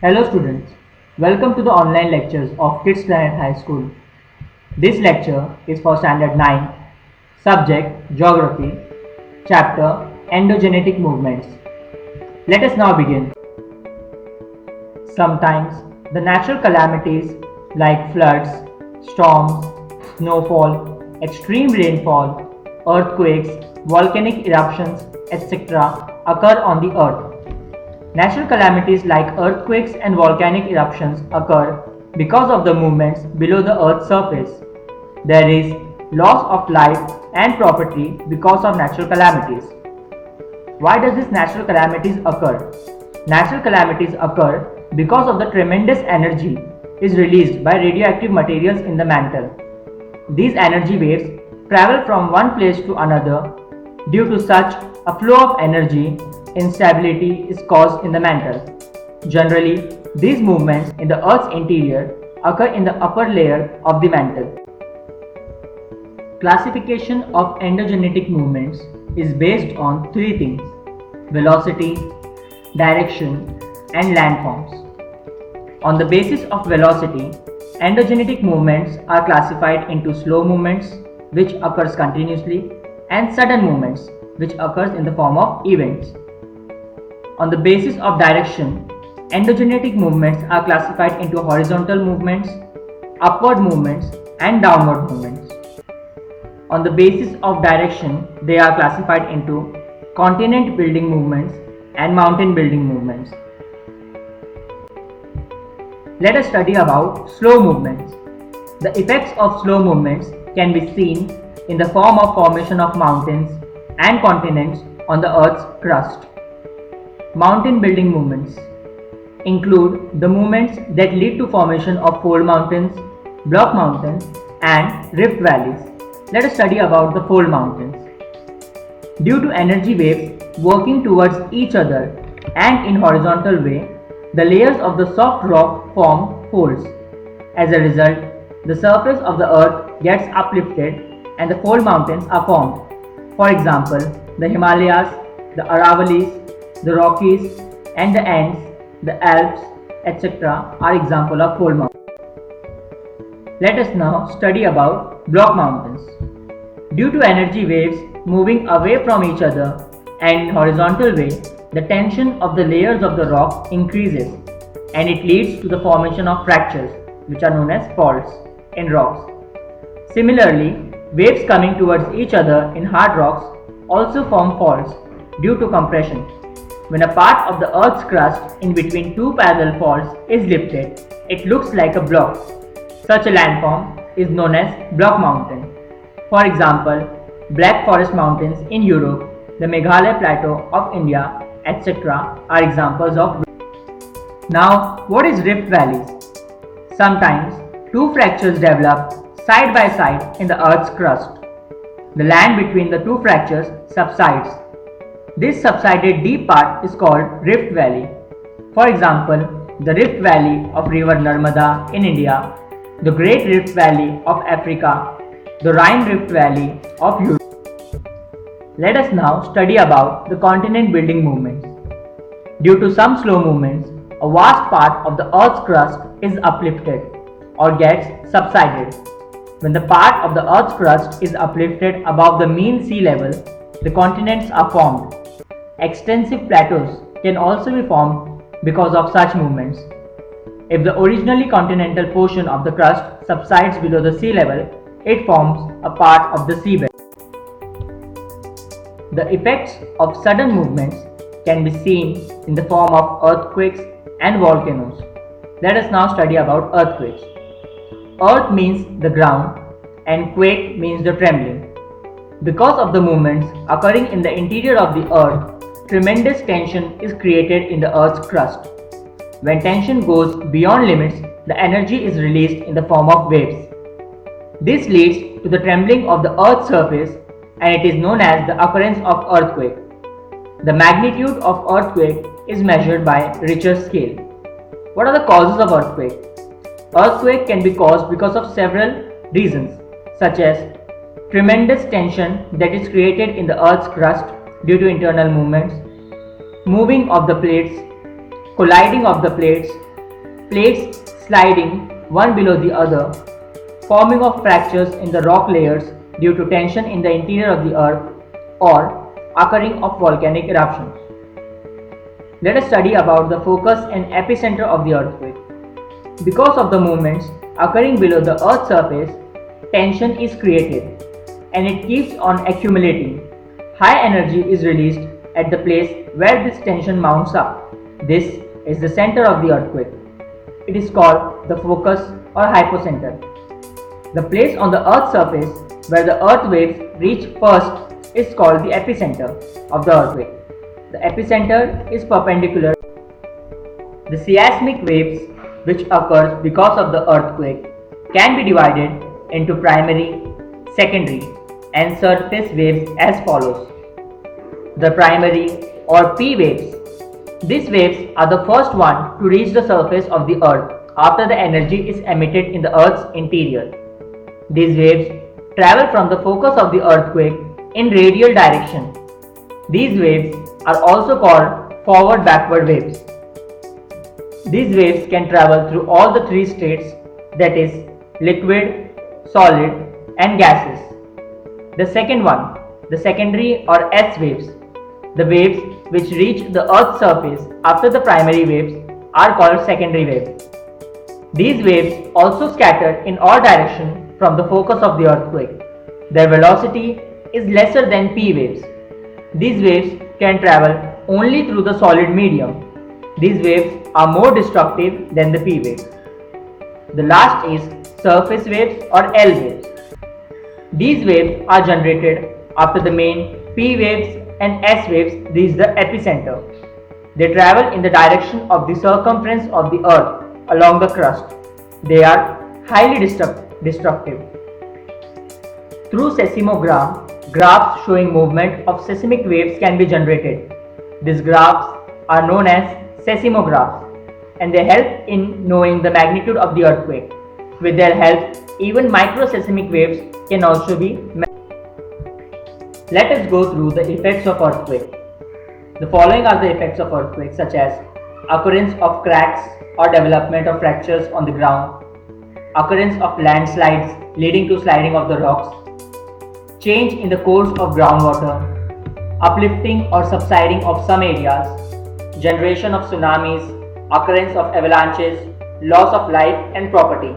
Hello students, welcome to the online lectures of Kids Planet High School. This lecture is for Standard 9, Subject Geography, Chapter Endogenetic Movements. Let us now begin. Sometimes the natural calamities like floods, storms, snowfall, extreme rainfall, earthquakes, volcanic eruptions, etc. occur on the earth. Natural calamities like earthquakes and volcanic eruptions occur because of the movements below the Earth's surface. There is loss of life and property because of natural calamities. Why does these natural calamities occur? Natural calamities occur because of the tremendous energy is released by radioactive materials in the mantle. These energy waves travel from one place to another. Due to such a flow of energy, instability is caused in the mantle. Generally, these movements in the Earth's interior occur in the upper layer of the mantle. Classification of endogenetic movements is based on three things: velocity, direction, and landforms. On the basis of velocity, endogenetic movements are classified into slow movements, which occurs continuously, and sudden movements, which occurs in the form of events. On the basis of direction, endogenetic movements are classified into horizontal movements, upward movements, and downward movements. On the basis of direction, they are classified into continent building movements and mountain building movements. Let us study about slow movements. The effects of slow movements can be seen in the form of formation of mountains and continents on the Earth's crust. Mountain building movements include the movements that lead to formation of fold mountains, block mountains, and rift valleys. Let us study about the fold mountains. Due to energy waves working towards each other and in horizontal way, the layers of the soft rock form folds. As a result, the surface of the earth gets uplifted and the fold mountains are formed. For example, the Himalayas, the Aravallis, the Rockies, and the Andes, the Alps, etc. are examples of fold mountains. Let us now study about block mountains. Due to energy waves moving away from each other and in horizontal way, the tension of the layers of the rock increases and it leads to the formation of fractures, which are known as faults in rocks. Similarly, waves coming towards each other in hard rocks also form faults due to compression. When a part of the Earth's crust in between two parallel faults is lifted, it looks like a block. Such a landform is known as block mountain. For example, Black Forest Mountains in Europe, the Meghalaya Plateau of India, etc. are examples of. Now, what is rift valleys? Sometimes, two fractures develop side by side in the Earth's crust. The land between the two fractures subsides. This subsided deep part is called rift valley. For example, the rift valley of river Narmada in India, the Great Rift Valley of Africa, the Rhine Rift Valley of Europe. Let us now study about the continent building movements. Due to some slow movements, a vast part of the Earth's crust is uplifted or gets subsided. When the part of the Earth's crust is uplifted above the mean sea level, the continents are formed. Extensive plateaus can also be formed because of such movements. If the originally continental portion of the crust subsides below the sea level, it forms a part of the seabed. The effects of sudden movements can be seen in the form of earthquakes and volcanoes. Let us now study about earthquakes. Earth means the ground and quake means the trembling. Because of the movements occurring in the interior of the earth, tremendous tension is created in the Earth's crust. When tension goes beyond limits, the energy is released in the form of waves. This leads to the trembling of the Earth's surface and it is known as the occurrence of earthquake. The magnitude of earthquake is measured by Richter scale. What are the causes of earthquake? Earthquake can be caused because of several reasons, such as tremendous tension that is created in the Earth's crust due to internal movements, moving of the plates, colliding of the plates, plates sliding one below the other, forming of fractures in the rock layers due to tension in the interior of the earth, or occurring of volcanic eruptions. Let us study about the focus and epicenter of the earthquake. Because of the movements occurring below the earth's surface, tension is created and it keeps on accumulating. High energy is released at the place where this tension mounts up. This is the center of the earthquake. It is called the focus or hypocenter. The place on the earth's surface where the earth waves reach first is called the epicenter of the earthquake. The epicenter is perpendicular. The seismic waves which occurs because of the earthquake can be divided into primary, secondary and surface waves as follows. The primary or P waves. These waves are the first one to reach the surface of the earth after the energy is emitted in the earth's interior. These waves travel from the focus of the earthquake in radial direction. These waves are also called forward-backward waves. These waves can travel through all the three states, that is, liquid, solid and gases. The second one, the secondary or S waves. The waves which reach the earth's surface after the primary waves are called secondary waves. These waves also scatter in all directions from the focus of the earthquake. Their velocity is lesser than P waves. These waves can travel only through the solid medium. These waves are more destructive than the P waves. The last is surface waves or L waves. These waves are generated after the main P waves and S waves reach the epicenter. They travel in the direction of the circumference of the earth along the crust. They are highly destructive. Through seismogram, graphs showing movement of seismic waves can be generated. These graphs are known as seismographs and they help in knowing the magnitude of the earthquake. With their help, even microseismic waves can also be measured. Let us go through the effects of earthquake. The following are the effects of earthquake, such as occurrence of cracks or development of fractures on the ground, occurrence of landslides leading to sliding of the rocks, change in the course of groundwater, uplifting or subsiding of some areas, generation of tsunamis, occurrence of avalanches, loss of life and property,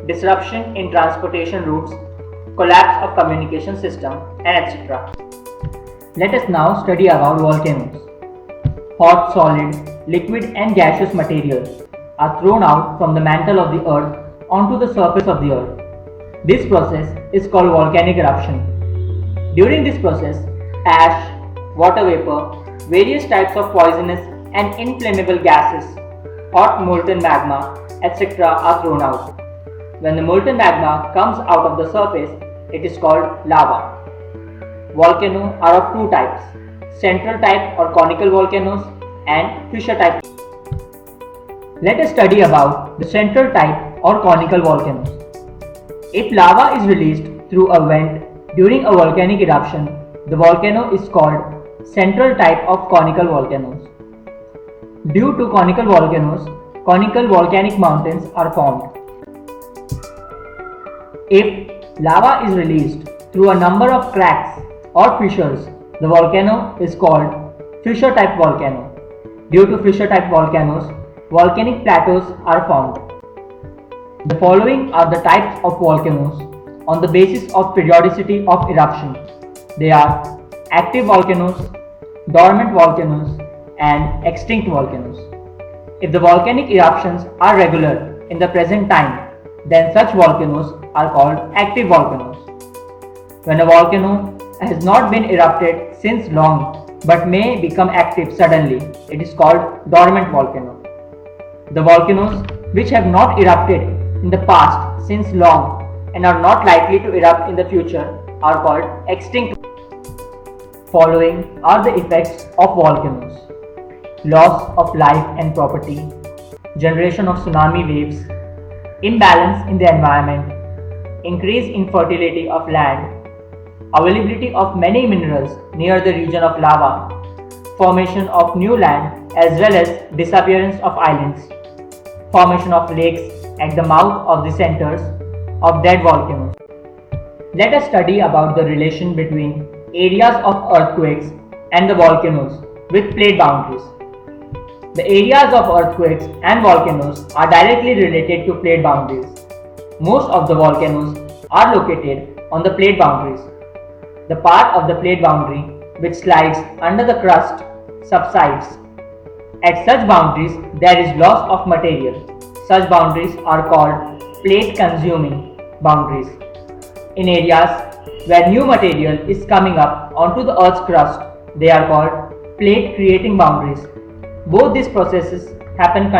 disruption in transportation routes, collapse of communication system, and etc. Let us now study about volcanoes. Hot, solid, liquid and gaseous materials are thrown out from the mantle of the earth onto the surface of the earth. This process is called volcanic eruption. During this process, ash, water vapor, various types of poisonous and inflammable gases, hot molten magma, etc. are thrown out. When the molten magma comes out of the surface, it is called lava. Volcanoes are of two types, central type or conical volcanoes and fissure type. Let us study about the central type or conical volcanoes. If lava is released through a vent during a volcanic eruption, the volcano is called central type of conical volcanoes. Due to conical volcanoes, conical volcanic mountains are formed. If lava is released through a number of cracks or fissures, the volcano is called fissure type volcano. Due to fissure type volcanoes, volcanic plateaus are formed. The following are the types of volcanoes on the basis of periodicity of eruption. They are active volcanoes, dormant volcanoes, and extinct volcanoes. If the volcanic eruptions are regular in the present time, then such volcanoes are called active volcanoes. When a volcano has not been erupted since long but may become active suddenly, it is called dormant volcano. The volcanoes which have not erupted in the past since long and are not likely to erupt in the future are called extinct. Following are the effects of volcanoes: loss of life and property, generation of tsunami waves, imbalance in the environment, increase in fertility of land, availability of many minerals near the region of lava, formation of new land as well as disappearance of islands. formation of lakes at the mouth of the centers of dead volcanoes. Let us study about the relation between areas of earthquakes and the volcanoes with plate boundaries. The areas of earthquakes and volcanoes are directly related to plate boundaries. Most of the volcanoes are located on the plate boundaries. The part of the plate boundary which slides under the crust subsides. At such boundaries, there is loss of material. Such boundaries are called plate consuming boundaries. In areas where new material is coming up onto the Earth's crust, they are called plate creating boundaries. Both these processes happen